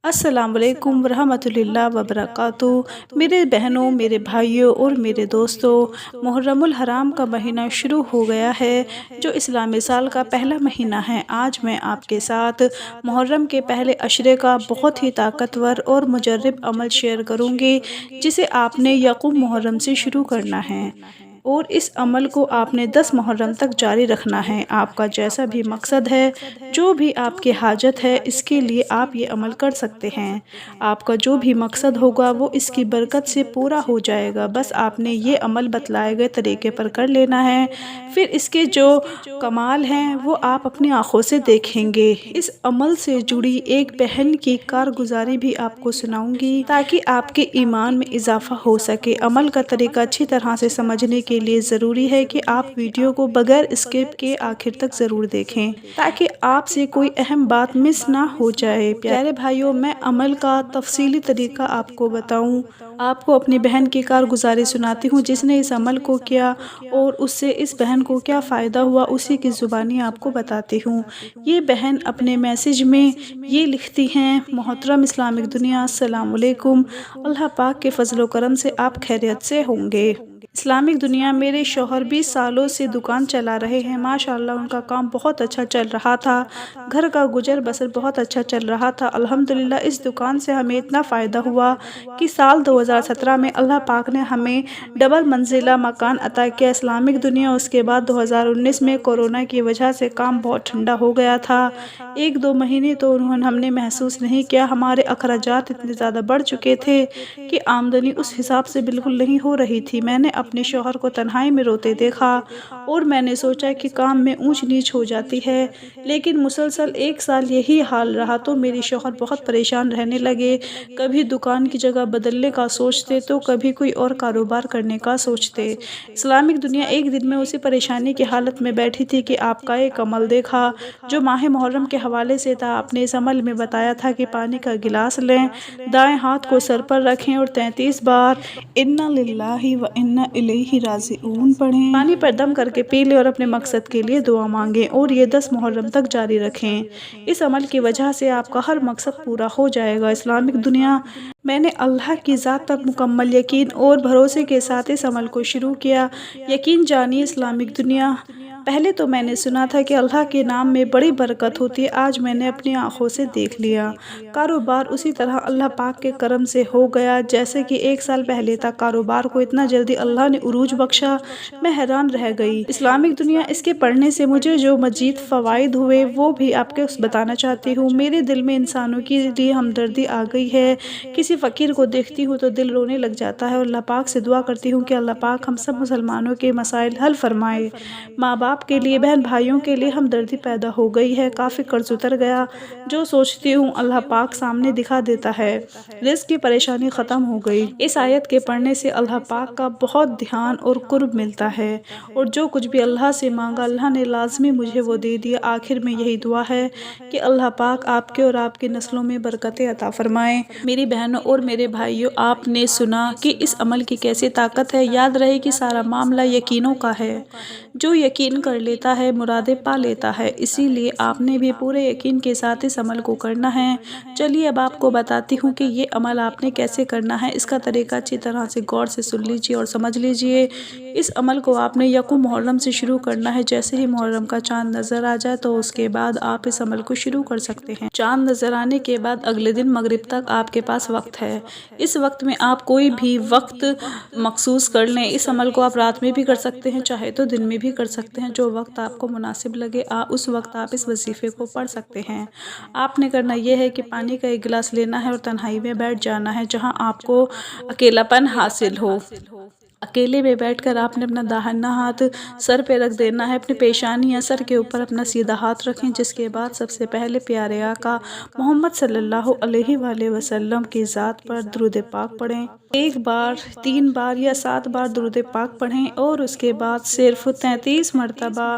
अस्सलाम वालेकुम वरहमतुल्लाह वबरकातुहू। मेरे बहनों, मेरे भाइयों और मेरे दोस्तों, मुहर्रमुल हराम का महीना शुरू हो गया है, जो इस्लामी साल का पहला महीना है। आज मैं आपके साथ मुहर्रम के पहले अशरे का बहुत ही ताकतवर और मुजर्रब अमल शेयर करूँगी, जिसे आपने यकुम मुहर्रम से शुरू करना है और इस अमल को आपने 10 मुहर्रम तक जारी रखना है। आपका जैसा भी मकसद है, जो भी आपकी हाजत है, इसके लिए आप ये अमल कर सकते हैं। आपका जो भी मकसद होगा वो इसकी बरकत से पूरा हो जाएगा। बस आपने ये अमल बतलाए गए तरीके पर कर लेना है, फिर इसके जो कमाल हैं वो आप अपनी आँखों से देखेंगे। इस अमल से जुड़ी एक बहन की कारगुजारी भी आपको सुनाऊंगी, ताकि आपके ईमान में इजाफा हो सके। अमल का तरीका अच्छी तरह से समझने के लिए ज़रूरी है कि आप वीडियो को बगैर स्किप के आखिर तक ज़रूर देखें, ताकि आपसे कोई अहम बात मिस ना हो जाए। प्यारे भाइयों, मैं अमल का तफसीली तरीका आपको बताऊं, आपको अपनी बहन की कारगुजारी सुनाती हूं जिसने इस अमल को किया और उससे इस बहन को क्या फ़ायदा हुआ, उसी की ज़ुबानी आपको बताती हूँ। ये बहन अपने मैसेज में ये लिखती हैं, मोहतरम इस्लामिक दुनिया, अस्सलाम वालेकुम। अल्लाह पाक के फजल व करम से आप खैरियत से होंगे। इस्लामिक दुनिया, मेरे शौहर 20 सालों से दुकान चला रहे हैं। माशाअल्लाह उनका काम बहुत अच्छा चल रहा था, घर का गुजर बसर बहुत अच्छा चल रहा था। अल्हम्दुलिल्लाह इस दुकान से हमें इतना फ़ायदा हुआ कि साल 2017 में अल्लाह पाक ने हमें डबल मंजिला मकान अता किया। इस्लामिक दुनिया, उसके बाद 2019 में कोरोना की वजह से काम बहुत ठंडा हो गया था। 1-2 महीने तो हमने महसूस नहीं किया। हमारे अखराजात इतने ज़्यादा बढ़ चुके थे कि आमदनी उस हिसाब से बिल्कुल नहीं हो रही थी। मैंने अपने शौहर को तन्हाई में रोते देखा और मैंने सोचा कि काम में ऊंच नीच हो जाती है, लेकिन मुसलसल 1 साल यही हाल रहा तो मेरे शौहर बहुत परेशान रहने लगे। कभी दुकान की जगह बदलने का सोचते तो कभी कोई और कारोबार करने का सोचते। इस्लामिक दुनिया, एक दिन में उसी परेशानी की हालत में बैठी थी कि आपका एक अमल देखा जो माह मुहर्रम के हवाले से था। आपने इस अमल में बताया था कि पानी का गिलास लें, दाएं हाथ को सर पर रखें और 33 बार इन्ना लिल्लाहि व इन्ना इलैहि राजिऊन पढ़ें। पानी पर दम करके पी लें और अपने मकसद के लिए दुआ मांगें और ये 10 मुहर्रम तक जारी रखें। इस अमल की वजह से आपका हर मकसद पूरा हो जाएगा। इस्लामिक दुनिया, मैंने अल्लाह की ज़ात पर मुकम्मल यकीन और भरोसे के साथ इस अमल को शुरू किया। यकीन जानिए इस्लामिक दुनिया, पहले तो मैंने सुना था कि अल्लाह के नाम में बड़ी बरकत होती है। आज मैंने अपनी आंखों से देख लिया। कारोबार उसी तरह अल्लाह पाक के करम से हो गया जैसे कि 1 साल पहले था। कारोबार को इतना जल्दी अल्लाह ने उरूज बख्शा, मैं हैरान रह गई। इस्लामिक दुनिया, इसके पढ़ने से मुझे जो मजीद फ़वाइद हुए वो भी आपके बताना चाहती हूँ। मेरे दिल में इंसानों के लिए हमदर्दी आ गई है। किसी फ़कीर को देखती हूँ तो दिल रोने लग जाता है और अल्लाह पाक से दुआ करती हूँ कि अल्लाह पाक हम सब मुसलमानों के मसाइल हल फरमाए। माँ बाप के लिए, बहन भाइयों के लिए हमदर्दी पैदा हो गई है। काफ़ी कर्ज उतर गया। जो सोचती हूँ अल्लाह पाक सामने दिखा देता है। रिज़्क़ की परेशानी ख़त्म हो गई। इस आयत के पढ़ने से अल्लाह पाक का बहुत ध्यान और कुर्ब मिलता है और जो कुछ भी अल्लाह से मांगा अल्लाह ने लाजमी मुझे वो दे दिया। आखिर में यही दुआ है कि अल्लाह पाक आपके और आपकी नस्लों में बरकतें अता फरमाएँ। मेरी बहनों और मेरे भाइयों, आपने सुना कि इस अमल की कैसी ताकत है। याद रहे कि सारा मामला यकीनों का है। जो यकीन कर लेता है मुरादें पा लेता है। इसीलिए आपने भी पूरे यकीन के साथ इस अमल को करना है। चलिए अब आपको बताती हूँ कि ये अमल आपने कैसे करना है। इसका तरीका अच्छी तरह से गौर से सुन लीजिए और समझ लीजिए। इस अमल को आपने यकुम मुहर्रम से शुरू करना है। जैसे ही मुहर्रम का चाँद नज़र आ जाए तो उसके बाद आप इस अमल को शुरू कर सकते हैं। चाँद नज़र आने के बाद अगले दिन मगरिब तक आपके पास वक्त है। इस वक्त में आप कोई भी वक्त मखसूस कर लें। इस अमल को आप रात में भी कर सकते हैं, चाहे तो दिन में भी कर सकते हैं। जो वक्त आपको मुनासिब लगे उस वक्त आप इस वजीफ़े को पढ़ सकते हैं। आपने करना यह है कि पानी का एक गिलास लेना है और तन्हाई में बैठ जाना है, जहां आपको अकेलापन हासिल हो। अकेले में बैठकर आपने अपना दाहिना हाथ सर पे रख देना है। अपनी पेशानी या सर के ऊपर अपना सीधा हाथ रखें, जिसके बाद सबसे पहले प्यारे आका मोहम्मद सल्लल्लाहु अलैहि वसल्लम की ज़ात पर दुरूद पाक पढ़ें। 1 बार, 3 बार या 7 बार दुरूद पाक पढ़ें और उसके बाद सिर्फ 33 मरतबा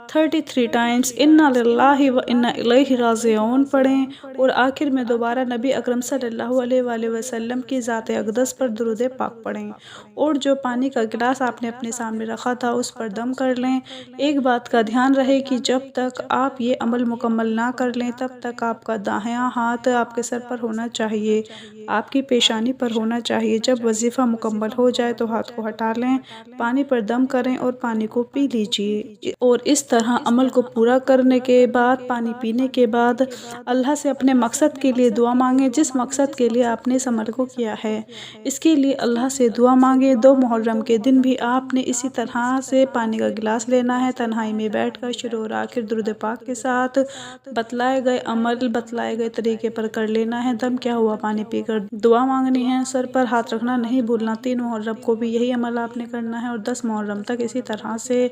33 टाइम्स इन्ना लिल्लाहि व इन्ना इलैहि राजिऊन पढ़ें और आखिर में दोबारा नबी अकरम सल्लल्लाहु अलैहि वसल्लम की ज़ात अक़दस पर दुरूद पाक पढ़ें। और जो پانی کا گلاس آپ نے اپنے سامنے رکھا تھا اس پر دم کر لیں۔ ایک بات کا دھیان رہے کہ جب تک آپ یہ عمل مکمل نہ کر لیں تب تک آپ کا دایاں ہاتھ آپ کے سر پر ہونا چاہیے، آپ کی پیشانی پر ہونا چاہیے۔ جب وظیفہ مکمل ہو جائے تو ہاتھ کو ہٹا لیں، پانی پر دم کریں اور پانی کو پی لیجئے۔ اور اس طرح عمل کو پورا کرنے کے بعد، پانی پینے کے بعد اللہ سے اپنے مقصد کے لیے دعا مانگیں، جس مقصد کے لیے آپ نے اس عمل کو کیا ہے۔ اس کے لیے اللہ سے دعا مانگیں۔ 2 محرم کے دن بھی آپ نے اسی طرح سے پانی کا گلاس لینا ہے، تنہائی میں بیٹھ کر شروع اور آخر درود پاک کے ساتھ بتلائے گئے عمل بتلائے گئے طریقے پر کر لینا ہے۔ دم کیا ہوا پانی پی کر دعا مانگنی ہے، سر پر ہاتھ رکھنا نہیں بھولنا۔ 3 محرم کو بھی یہی عمل آپ نے کرنا ہے اور 10 محرم تک اسی طرح سے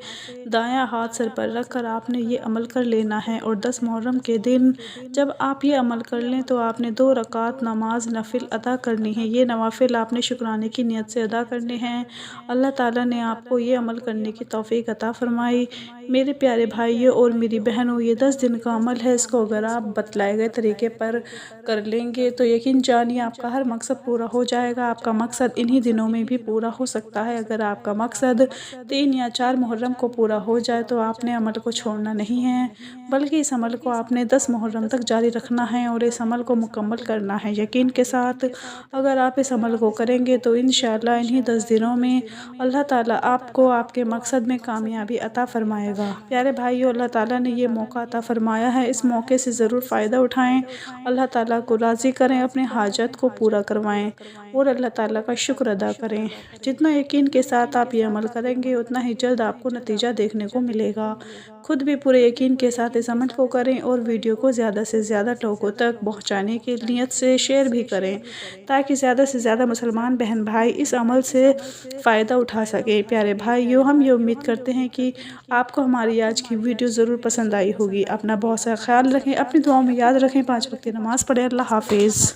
دایاں ہاتھ سر پر رکھ کر آپ نے یہ عمل کر لینا ہے۔ اور 10 محرم کے دن جب آپ یہ عمل کر لیں تو آپ نے 2 رکعت نماز نفل ادا کرنی ہے۔ یہ نوافل آپ نے شکرانے کی نیت سے ادا کرنے ہیں۔ اللہ تعالیٰ نے آپ کو یہ عمل کرنے کی توفیق عطا فرمائی۔ میرے پیارے بھائیوں اور میری بہنوں، یہ 10 دن کا عمل ہے، اس کو اگر آپ بتلائے گئے طریقے پر کر لیں گے تو یقین جانیے آپ کا ہر مقصد پورا ہو جائے گا۔ آپ کا مقصد انہی دنوں میں بھی پورا ہو سکتا ہے۔ اگر آپ کا مقصد 3 یا 4 محرم کو پورا ہو جائے تو آپ نے عمل کو چھوڑنا نہیں ہے، بلکہ اس عمل کو آپ نے 10 محرم تک جاری رکھنا ہے اور اس عمل کو مکمل کرنا ہے یقین کے ساتھ۔ اگر آپ اس عمل کو کریں گے تو انشاءاللہ انہی 10 دنوں میں اللہ تعالیٰ آپ کو آپ کے مقصد میں کامیابی عطا فرمائے گا۔ پیارے بھائیو، اللہ تعالیٰ نے یہ موقع عطا فرمایا ہے، اس موقع سے ضرور فائدہ اٹھائیں، اللہ تعالیٰ کو راضی کریں، اپنے حاجت کو پورا کروائیں اور اللہ تعالیٰ کا شکر ادا کریں۔ جتنا یقین کے ساتھ آپ یہ عمل کریں گے اتنا ہی جلد آپ کو نتیجہ دیکھنے کو ملے گا۔ خود بھی پورے یقین کے ساتھ اس عمل کو کریں اور ویڈیو کو زیادہ سے زیادہ لوگوں تک پہنچانے کی نیت سے شیئر بھی کریں تاکہ زیادہ سے زیادہ مسلمان بہن بھائی اس عمل سے فائدہ اٹھا سکیں۔ پیارے بھائیو، ہم یہ امید کرتے ہیں کہ آپ کو ہماری آج کی ویڈیو ضرور پسند آئی ہوگی۔ اپنا بہت سا خیال رکھیں، اپنی دعاؤں میں یاد رکھیں، 5 وقت کی نماز پڑھیں۔ اللہ حافظ۔